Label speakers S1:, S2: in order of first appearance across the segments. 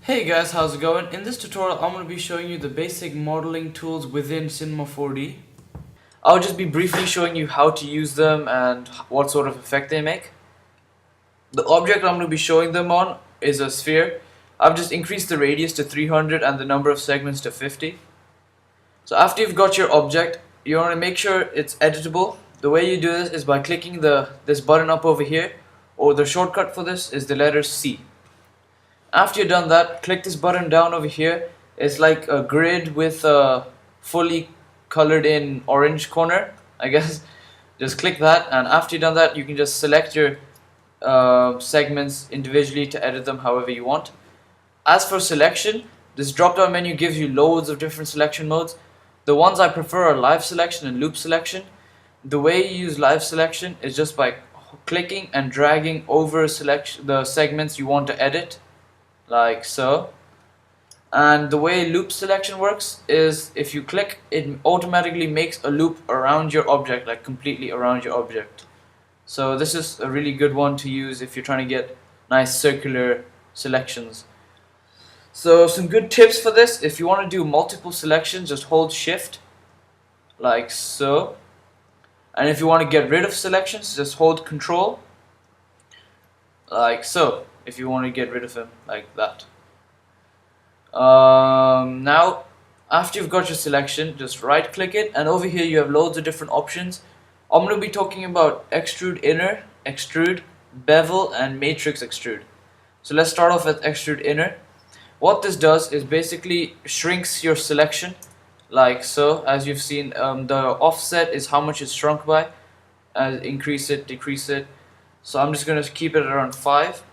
S1: Hey guys, how's it going? In this tutorial, I'm going to be showing you the basic modeling tools within Cinema 4D. I'll just be briefly showing you how to use them and what sort of effect they make. The object I'm going to be showing them on is a sphere. I've just increased the radius to 300 and the number of segments to 50. So after you've got your object, you want to make sure it's editable. The way you do this is by clicking this button up over here, or the shortcut for this is the letter C. After you've done that, click this button down over here. It's like a grid with a fully colored in orange corner, I guess. Just click that, and after you've done that, you can just select your segments individually to edit them however you want. As for selection, this drop down menu gives you loads of different selection modes. The ones I prefer are live selection and loop selection. The way you use live selection is just by clicking and dragging over the segments you want to edit, like so. And the way loop selection works is if you click, it automatically makes a loop around your object, like completely around your object. So this is a really good one to use if you're trying to get nice circular selections. So some good tips for this: if you want to do multiple selections, just hold shift like so. And if you want to get rid of selections, just hold control like so, if you want to get rid of them like that. Now after you've got your selection, just right click it, and over here you have loads of different options. I'm going to be talking about extrude inner, extrude, bevel, and matrix extrude. So let's start off with extrude inner. What this does is basically shrinks your selection like so. As you've seen, the offset is how much it's shrunk by. Increase it, decrease it. So I'm just going to keep it around 5.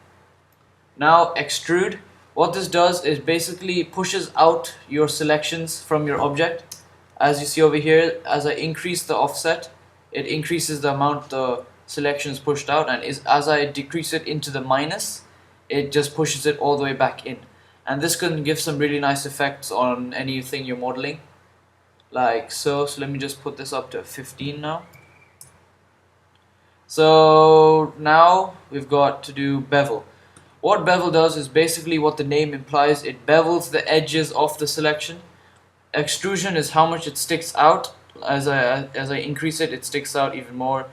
S1: Now extrude, what this does is basically pushes out your selections from your object. As you see over here, as I increase the offset, it increases the amount the selection is pushed out, and as I decrease it into the minus, it just pushes it all the way back in. And this can give some really nice effects on anything you're modeling, like so. So let me just put this up to 15 now. So now we've got to do bevel. What bevel does is basically what the name implies. It bevels the edges of the selection. Extrusion is how much it sticks out. As I increase it, it sticks out even more.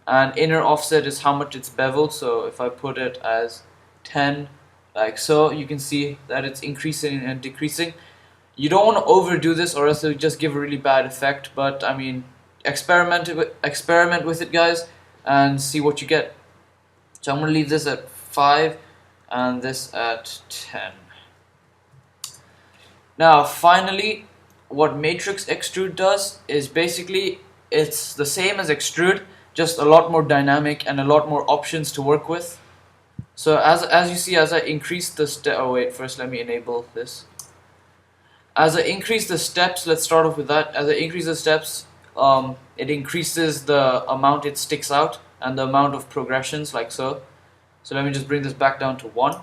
S1: And inner offset is how much it's beveled. So if I put it as 10, like so, you can see that it's increasing and decreasing. You don't want to overdo this, or else it'll just give a really bad effect. But I mean, experiment with it, guys, and see what you get. So I'm going to leave this at 5 and this at 10. Now finally, what matrix extrude does is basically it's the same as extrude, just a lot more dynamic and a lot more options to work with. So as you see, as I increase the first let me enable this. As I increase the steps, let's start off with that. As I increase the steps, it increases the amount it sticks out and the amount of progressions, like so. So let me just bring this back down to 1.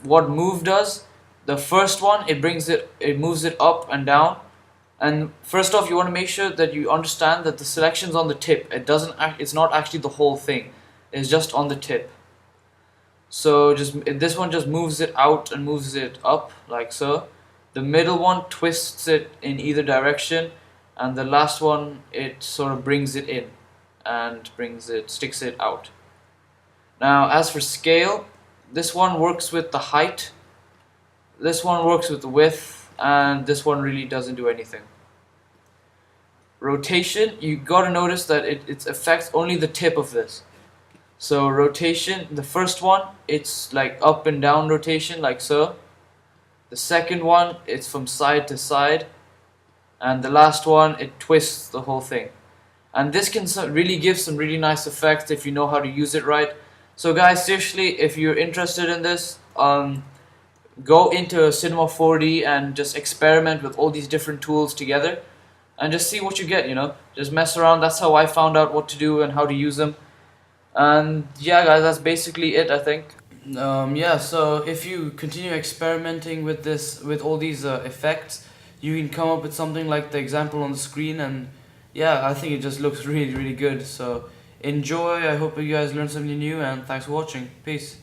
S1: What move does, the first one, it moves it up and down. And first off, you want to make sure that you understand that the selection's on the tip. It's not actually the whole thing. It's just on the tip. So this one just moves it out and moves it up like so. The middle one twists it in either direction, and the last one, it sort of brings it in and sticks it out. Now as for scale, this one works with the height, this one works with the width, and this one really doesn't do anything. Rotation, you gotta notice that it affects only the tip of this. So rotation, the first one, it's like up and down rotation, like so. The second one, it's from side to side. And the last one, it twists the whole thing. And this can really give some really nice effects if you know how to use it right. So guys, seriously, if you're interested in this, go into Cinema 4D and just experiment with all these different tools together and just see what you get, you know. Just mess around. That's how I found out what to do and how to use them. And yeah guys, that's basically it, I think. Yeah, so if you continue experimenting with all these effects, you can come up with something like the example on the screen, and yeah, I think it just looks really good. So enjoy. I hope you guys learned something new, and thanks for watching. Peace.